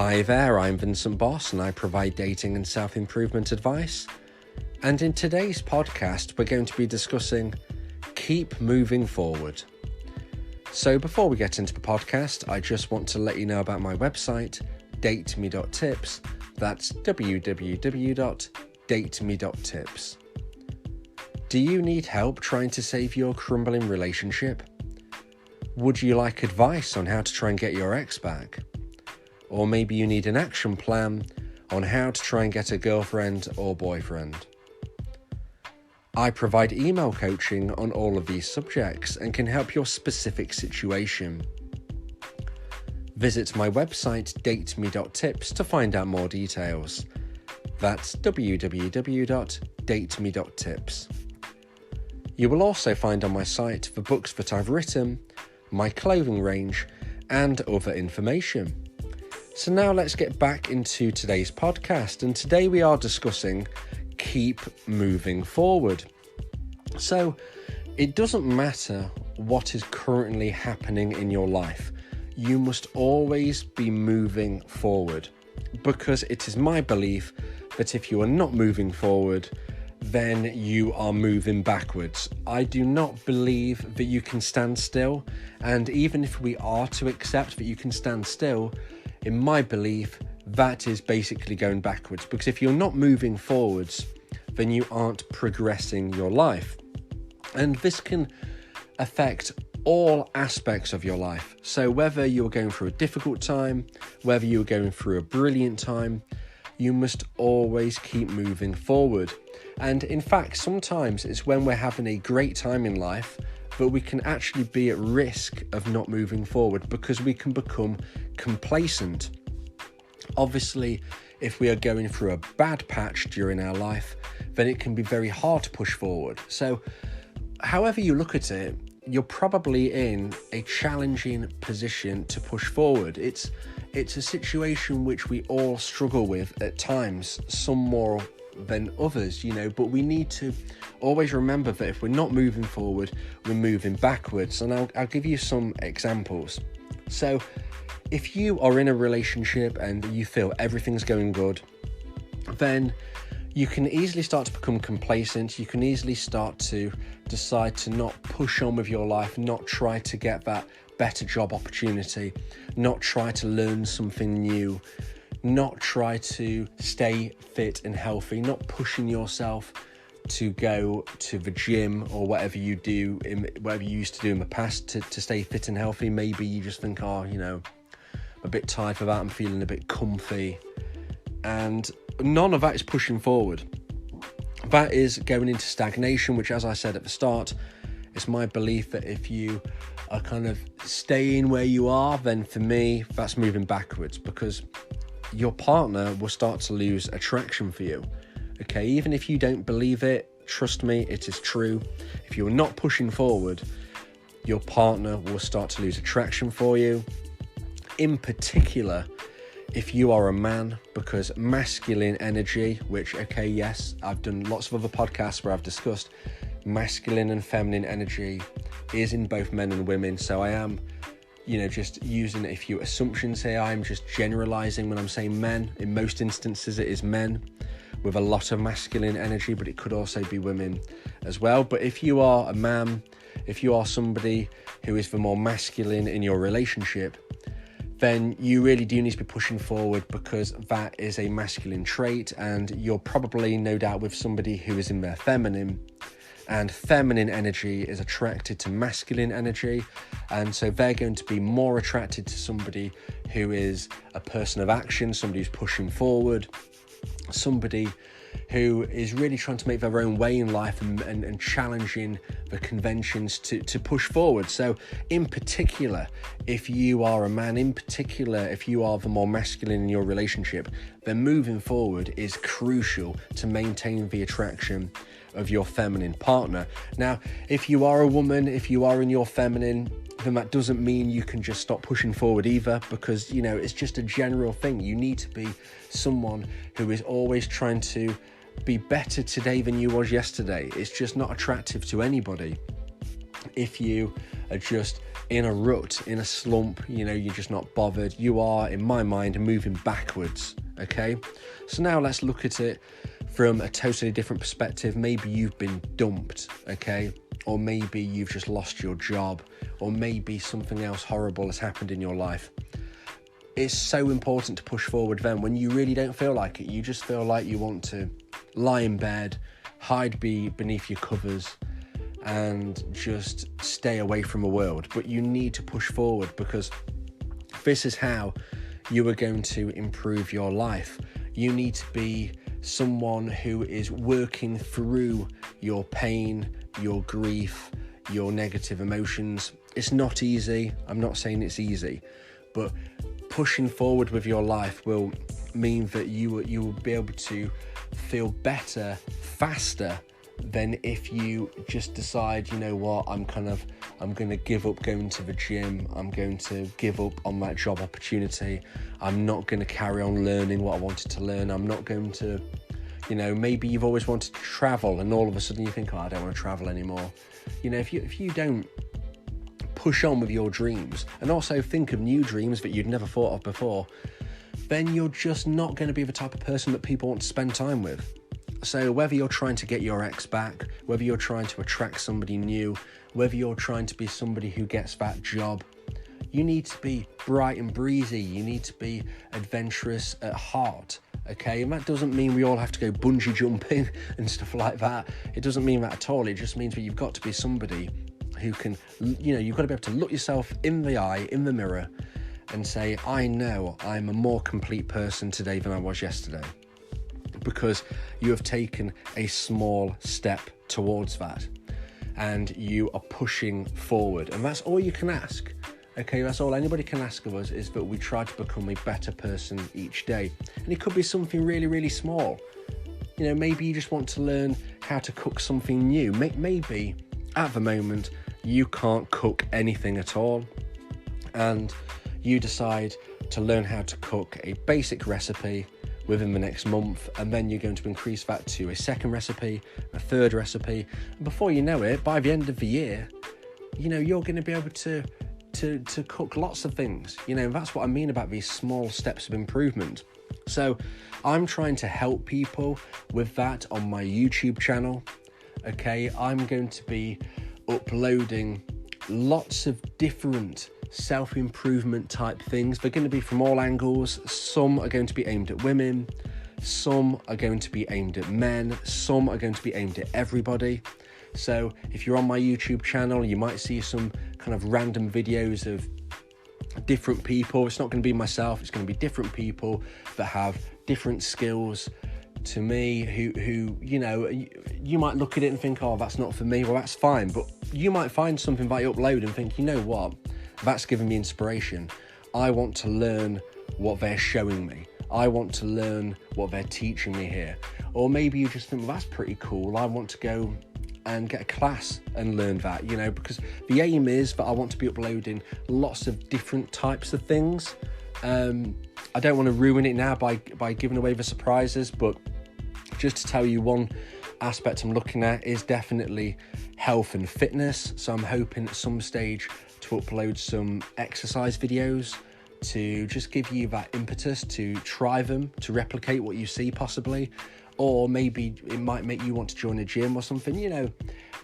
Hi there, I'm Vincent Boss and I provide dating and self-improvement advice. And in today's podcast, we're going to be discussing keep moving forward. So before we get into the podcast, I just want to let you know about my website, dateme.tips. That's www.dateme.tips. Do you need help trying to save your crumbling relationship? Would you like advice on how to try and get your ex back? Or maybe you need an action plan on how to try and get a girlfriend or boyfriend. I provide email coaching on all of these subjects and can help your specific situation. Visit my website dateme.tips to find out more details. That's www.dateme.tips. You will also find on my site the books that I've written, my clothing range, and other information. So now let's get back into today's podcast, and today we are discussing keep moving forward. So it doesn't matter what is currently happening in your life, you must always be moving forward, because it is my belief that if you are not moving forward, then you are moving backwards. I do not believe that you can stand still, and even if we are to accept that you can stand still, in my belief, that is basically going backwards, because if you're not moving forwards, then you aren't progressing your life. And this can affect all aspects of your life. So whether you're going through a difficult time, whether you're going through a brilliant time, you must always keep moving forward. And in fact, sometimes it's when we're having a great time in life that we can actually be at risk of not moving forward, because we can become complacent. Obviously, if we are going through a bad patch during our life, then it can be very hard to push forward. So however you look at it, you're probably in a challenging position to push forward. It's a situation which we all struggle with at times, some more than others, but we need to always remember that if we're not moving forward, we're moving backwards. And I'll give you some examples. So if you are in a relationship and you feel everything's going good, then you can easily start to become complacent. You can easily start to decide to not push on with your life, not try to get that better job opportunity, not try to learn something new, not try to stay fit and healthy, not pushing yourself to go to the gym or whatever you used to do in the past to stay fit and healthy. Maybe you just think, I'm a bit tired for that, I'm feeling a bit comfy. And none of that is pushing forward. That is going into stagnation, which, as I said at the start, it's my belief that if you are kind of staying where you are, then for me, that's moving backwards, because your partner will start to lose attraction for you. Okay, even if you don't believe it, trust me, it is true. If you're not pushing forward, your partner will start to lose attraction for you. In particular, if you are a man, because masculine energy, which, yes, I've done lots of other podcasts where I've discussed masculine and feminine energy is in both men and women. So I am, just using a few assumptions here. I'm just generalizing when I'm saying men. In most instances, it is men with a lot of masculine energy, but it could also be women as well. But if you are a man, if you are somebody who is the more masculine in your relationship, then you really do need to be pushing forward, because that is a masculine trait, and you're probably no doubt with somebody who is in their feminine, and feminine energy is attracted to masculine energy, and so they're going to be more attracted to somebody who is a person of action, somebody who's pushing forward, somebody who is really trying to make their own way in life and challenging the conventions to push forward. So in particular, if you are a man, in particular, if you are the more masculine in your relationship, then moving forward is crucial to maintain the attraction of your feminine partner. Now, if you are a woman, if you are in your feminine, then that doesn't mean you can just stop pushing forward either, because, it's just a general thing. You need to be someone who is always trying to be better today than you was yesterday. It's just not attractive to anybody if you are just in a rut, in a slump, you're just not bothered. You are, in my mind, moving backwards, okay? So now let's look at it from a totally different perspective. Maybe you've been dumped, okay? Or maybe you've just lost your job, or maybe something else horrible has happened in your life. It's so important to push forward then when you really don't feel like it. You just feel like you want to lie in bed, hide beneath your covers, and just stay away from the world. But you need to push forward, because this is how you are going to improve your life. You need to be someone who is working through your pain, your grief, your negative emotions. It's not easy. I'm not saying it's easy, but pushing forward with your life will mean that you will be able to feel better faster than if you just decide, you know what, I'm going to give up going to the gym. I'm going to give up on that job opportunity. I'm not going to carry on learning what I wanted to learn. I'm not going to, maybe you've always wanted to travel, and all of a sudden you think, I don't want to travel anymore. If you don't push on with your dreams, and also think of new dreams that you'd never thought of before, then you're just not going to be the type of person that people want to spend time with. So whether you're trying to get your ex back, whether you're trying to attract somebody new, whether you're trying to be somebody who gets that job, you need to be bright and breezy. You need to be adventurous at heart, okay? And that doesn't mean we all have to go bungee jumping and stuff like that. It doesn't mean that at all. It just means that you've got to be somebody who can, you've got to be able to look yourself in the eye, in the mirror, and say, I know I'm a more complete person today than I was yesterday, because you have taken a small step towards that, and you are pushing forward. And that's all you can ask, okay? That's all anybody can ask of us, is that we try to become a better person each day. And it could be something really, really small. Maybe you just want to learn how to cook something new. Maybe at the moment you can't cook anything at all, and you decide to learn how to cook a basic recipe within the next month, and then you're going to increase that to a second recipe, a third recipe, and before you know it, by the end of the year, you're going to be able to cook lots of things. That's what I mean about these small steps of improvement. So I'm trying to help people with that on my YouTube channel, okay? I'm going to be uploading lots of different self-improvement type things. They're going to be from all angles. Some are going to be aimed at women, some are going to be aimed at men, some are going to be aimed at everybody. So if you're on my YouTube channel, you might see some kind of random videos of different people. It's not going to be myself, it's going to be different people that have different skills to me, who you might look at it and think, oh, that's not for me. Well, that's fine, but you might find something that you upload and think, you know what, that's given me inspiration. I want to learn what they're showing me. I want to learn what they're teaching me here. Or maybe you just think, well, that's pretty cool. I want to go and get a class and learn that, because the aim is that I want to be uploading lots of different types of things. I don't want to ruin it now by giving away the surprises, but just to tell you, one aspect I'm looking at is definitely health and fitness. So I'm hoping at some stage to upload some exercise videos to just give you that impetus to try them, to replicate what you see possibly, or maybe it might make you want to join a gym or something,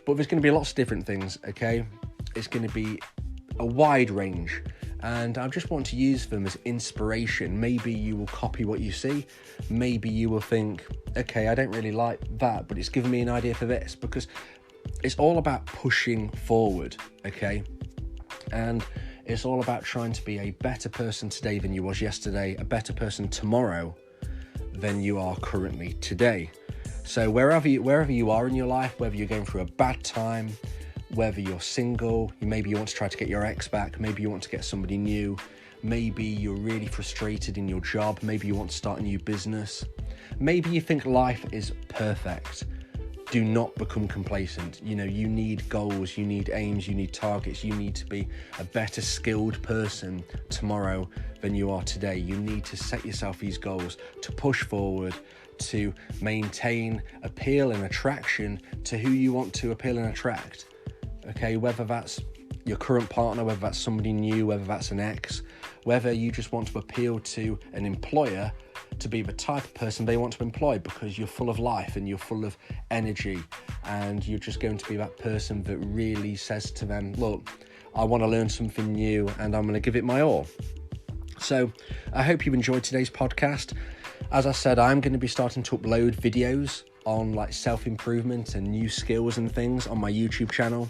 but there's going to be lots of different things, okay? It's going to be a wide range, and I just want to use them as inspiration. Maybe you will copy what you see. Maybe you will think, okay, I don't really like that, but it's given me an idea for this, because it's all about pushing forward, okay? And it's all about trying to be a better person today than you was yesterday, a better person tomorrow than you are currently today. So wherever you are in your life, whether you're going through a bad time, whether you're single, maybe you want to try to get your ex back, maybe you want to get somebody new, maybe you're really frustrated in your job, maybe you want to start a new business, maybe you think life is perfect. Do not become complacent. You need goals, you need aims, you need targets. You need to be a better skilled person tomorrow than you are today. You need to set yourself these goals to push forward, to maintain appeal and attraction to who you want to appeal and attract. Okay, whether that's your current partner, whether that's somebody new, whether that's an ex, whether you just want to appeal to an employer to be the type of person they want to employ because you're full of life and you're full of energy, and you're just going to be that person that really says to them, look, I want to learn something new and I'm going to give it my all. So I hope you enjoyed today's podcast. As I said, I'm going to be starting to upload videos on like self-improvement and new skills and things on my YouTube channel.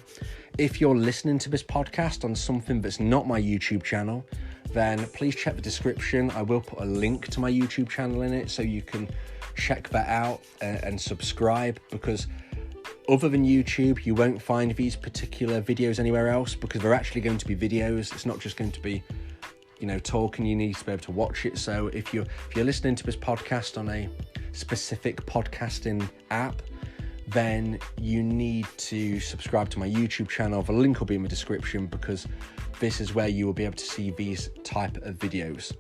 If you're listening to this podcast on something that's not my YouTube channel, then please check the description. I will put a link to my YouTube channel in it so you can check that out and subscribe, because other than YouTube, you won't find these particular videos anywhere else, because they're actually going to be videos. It's not just going to be, talking. You need to be able to watch it. So if you're listening to this podcast on a specific podcasting app, then you need to subscribe to my YouTube channel. The link will be in the description, because this is where you will be able to see these type of videos.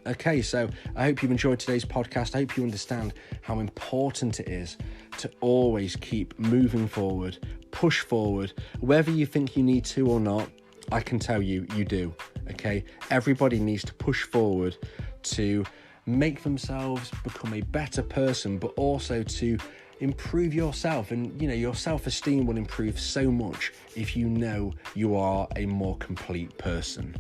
Okay, so I hope you enjoyed today's podcast. I hope you understand how important it is to always keep moving forward, push forward, whether you think you need to or not. I can tell you, you do. Okay, everybody needs to push forward to make themselves become a better person, but also to improve yourself. And your self-esteem will improve so much if you know you are a more complete person.